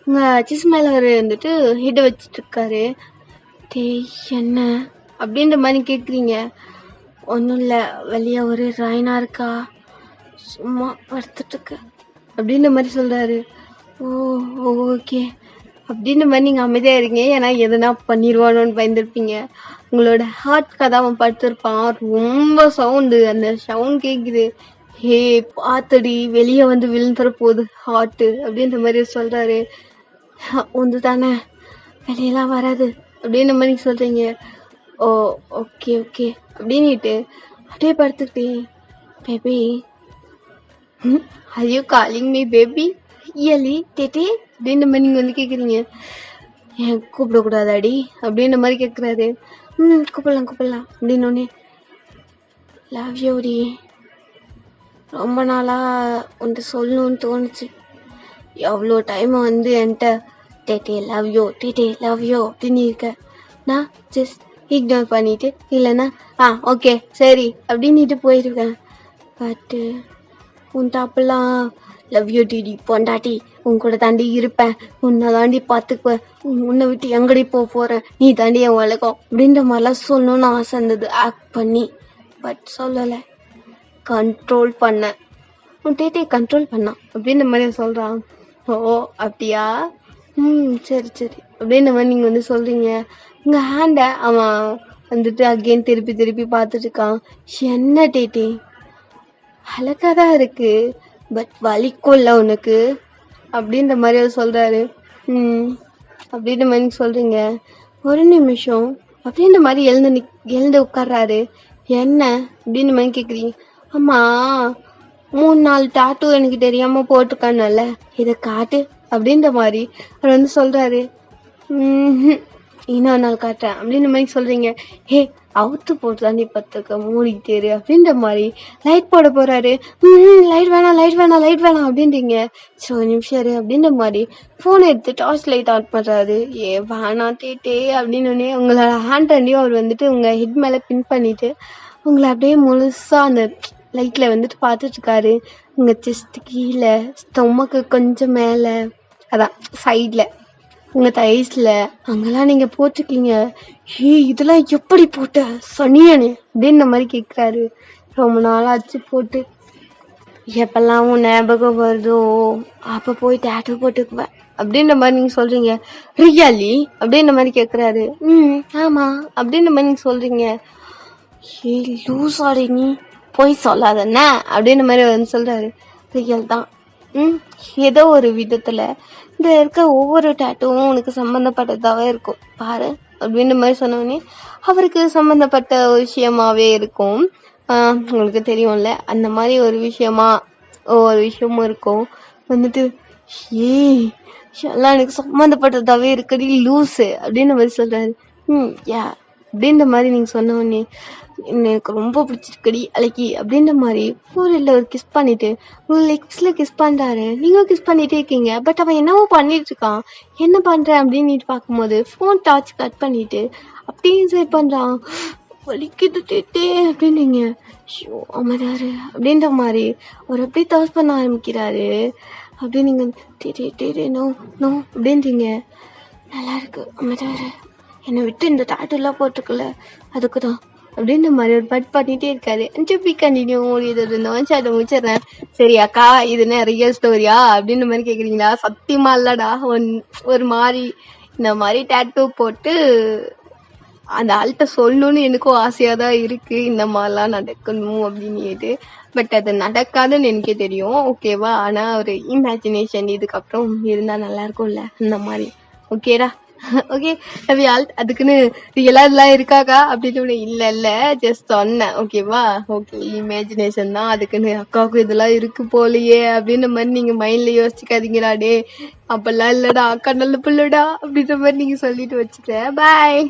உங்க சிஸ் மேல ஒரு வந்துட்டு ஹெட்டை வச்சுட்டு இருக்காரு. என்ன அப்படின்ற மாதிரி கேட்குறீங்க. ஒன்றும் இல்லை, வெளியே ஒரு ராயினா இருக்கா, சும்மா படுத்துட்டு இருக்க அப்படின்ற மாதிரி சொல்றாரு. ஓ ஓகே அப்படின்ற மாதிரி நீங்கள் அமைதியாக இருக்கீங்க. ஏன்னா எதுனா பண்ணிடுவானோன்னு பயந்துருப்பீங்க. உங்களோட ஹார்ட்காக தான் அவன் படுத்திருப்பான். ரொம்ப சவுண்டு, அந்த சவுண்ட் கேட்குது. ஹே பாத்தடி, வெளியே வந்து விழுந்துற போகுது ஹார்ட்டு அப்படின்ற மாதிரி சொல்றாரு. ஒன்று தானே, வெளியெல்லாம் வராது அப்படின்ற மாதிரி சொல்றீங்க. ஓ ஓகே ஓகே அப்படின்னுட்டு அப்படியே படுத்துக்கிட்டே, baby are you calling me baby? Really டேட்டே அப்படின்ற மாதிரி நீங்கள் வந்து கேட்குறீங்க. ஏன் கூப்பிடக்கூடாதாடி அப்படின்ற மாதிரி கேட்குறாரு. கூப்பிடலாம் அப்படின்னோடனே, லவ் யூடி, ரொம்ப நாளாக உன்ட்டு சொல்லணும்னு தோணுச்சு. எவ்வளோ டைம் வந்து என்கிட்ட டேட்டே லவ் யூ அப்படின்னு இருக்க. நான் ஜஸ்ட் இக்னோர் பண்ணிட்டு இல்லைன்னா ஓகே சரி அப்படின்ட்டு போயிருக்கேன். பட்டு உன்ட்ட அப்பெல்லாம் லவ் யூ டிடி பொண்டாட்டி, உன் கூட தாண்டி இருப்பேன், உன்னை தாண்டி பார்த்துக்குவேன், உன்னை விட்டு எங்கடி போகிறேன், நீ தாண்டி என் உலகம் அப்படின்ற மாதிரிலாம் சொல்லணும்னு ஆசை இருந்தது ஆக்ட் பண்ணி. பட் சொல்லலை, கண்ட்ரோல் பண்ணேன். உன் டேட்டே கண்ட்ரோல் பண்ணான் அப்படின்ற மாதிரி சொல்கிறான். ஓ அப்படியா, சரி அப்படின்ற மாதிரி நீங்கள் வந்து சொல்கிறீங்க. உங்கள் ஹேண்டை அவன் வந்துட்டு அகெயின் திருப்பி பார்த்துட்டு இருக்கான். என்ன டேட்டே, அழகாக தான் இருக்கு, பட் வலிக்கும்ல உனக்கு அப்படின்ற மாதிரி அவர் சொல்கிறாரு. அப்படின்ற மாதிரி சொல்கிறீங்க. ஒரு நிமிஷம் அப்படின்ற மாதிரி எழுந்து உட்கார்றாரு. என்ன அப்படின்ற மாதிரி கேட்குறீங்க. ஆமாம், 3-4 டாட்டூ எனக்கு தெரியாமல் போட்டிருக்கானல்ல, இதை காட்டு அப்படின்ற மாதிரி அவர் வந்து சொல்கிறாரு. இன்னொரு நாள் காட்டுறேன் அப்படின்ற மாதிரி சொல்கிறீங்க. ஹே அவுத்து போட்டு தாண்டி பத்துக்க மூடிக்கிட்டேரு அப்படின்ற மாதிரி லைட் போட போகிறாரு. லைட் வேணாம் அப்படின்றீங்க. சரி ஒரு நிமிஷம் இரு அப்படின்ற மாதிரி ஃபோனை எடுத்து டார்ச் லைட் ஆன் பண்ணுறாரு. வேணாம் டேட்டே அப்படின்னு உங்களோட ஹேண்ட் ரெண்டையும் அவர் வந்துட்டு உங்கள் ஹெட் மேலே பின் பண்ணிவிட்டு உங்களை அப்படியே முழுசாக அந்த லைட்டில் வந்துட்டு பார்த்துட்ருக்காரு. உங்கள் செஸ்ட்டு கீழே, ஸ்டொமக்கு கொஞ்சம் மேலே, அதான் சைடில், உங்கள் தைஸில் அங்கெல்லாம் நீங்கள் போட்டிருக்கீங்க. இதெல்லாம் எப்படி போட்ட சனியனு அப்படின்ற மாதிரி கேட்குறாரு. ரொம்ப நாளாச்சு போட்டு, எப்பெல்லாம் உன் ஞாபகம் வருதோ அப்போ போய் டேட்டூ போட்டுக்குவேன் அப்படின்ற மாதிரி நீங்கள் சொல்கிறீங்க. ரியலி அப்படின்ற மாதிரி கேட்குறாரு. ஆமாம் அப்படின்ற மாதிரி நீங்கள் சொல்கிறீங்க. லூஸ் ஆடி நீ போய் சொல்லாதண்ண அப்படின்ற மாதிரி வந்து சொல்கிறாரு. ரியல் தான். ஏதோ ஒரு விதத்தில் இந்த இருக்க ஒவ்வொரு டேட்டுவும் உனக்கு சம்மந்தப்பட்டதாகவே இருக்கும் பாரு அப்படின்ற மாதிரி சொன்னோடனே அவருக்கு சம்மந்தப்பட்ட ஒரு விஷயமாவே இருக்கும். உங்களுக்கு தெரியும்ல, அந்த மாதிரி ஒரு விஷயமும் இருக்கும். வந்துட்டு எல்லாம் எனக்கு சம்மந்தப்பட்டதாகவே இருக்கடி லூஸு அப்படின்ற மாதிரி சொல்கிறாரு. யா அப்படின்ற மாதிரி நீங்கள் சொன்னோடனே எனக்கு ரொம்ப பிடிச்சிருக்கடி அலைக்கி அப்படின்ற மாதிரி ஃபோரில் ஒரு கிஸ் பண்ணிட்டு ஒரு லெக்ஸில் கிஸ் பண்ணுறாரு. நீங்களும் கிஸ் பண்ணிகிட்டே இருக்கீங்க. பட் அவன் என்னவோ பண்ணிட்டு இருக்கான். என்ன பண்ணுறேன் அப்படின்னு பார்க்கும்போது ஃபோன் டார்ச் கட் பண்ணிட்டு அப்படியே சரி பண்ணுறான். வலிக்குது டேட்டே அப்படின்னீங்க. ஷோ அமைதாரு அப்படின்ற மாதிரி ஒரு அப்படியே டார்ச் பண்ண ஆரம்பிக்கிறாரு. அப்படியே நீங்கள் டே நோ அப்படின்றீங்க. நல்லா இருக்கு அமைதாரு, என்னை விட்டு இந்த டாட்டூலாம் போட்டிருக்குல்ல அதுக்கு தான் அப்படின்ற மாதிரி ஒரு பட் பண்ணிகிட்டே இருக்காரு. கண்டினியூ இது இருந்தோம் சாட்டை முடிச்சிடுறேன். சரி அக்கா, இது என்ன ரியல் ஸ்டோரியா அப்படின்ற மாதிரி கேட்குறீங்களா? சத்தியமா இல்லடா, ஒரு மாதிரி இந்த மாதிரி டேட்டூ போட்டு அந்த ஆள்கிட்ட சொல்லணும்னு எனக்கும் ஆசையாக தான் இருக்குது, இந்த மாதிரிலாம் நடக்கணும் அப்படின்னுட்டு. பட் அது நடக்காதுன்னு எனக்கே தெரியும், ஓகேவா? ஆனால் ஒரு இமேஜினேஷன் இதுக்கப்புறம் இருந்தால் நல்லாயிருக்கும்ல, இந்த மாதிரி. ஓகேடா, ஓகே ரவி ஆல் அதுக்குன்னு ரியலாக இருக்காக்கா அப்படின்னு இல்லை ஜஸ்ட் சொன்னேன், ஓகேவா? ஓகே இமேஜினேஷன் தான், அதுக்குன்னு அக்காவுக்கும் இதெல்லாம் இருக்கு போலையே அப்படின்ற மாதிரி நீங்கள் மைண்டில் யோசிச்சுக்காதீங்கடா. டே அப்பெல்லாம் இல்லைடா, அக்கா நல்ல பிள்ளைடா அப்படின்ற மாதிரி நீங்கள் சொல்லிட்டு வச்சுட்டேன். பாய்.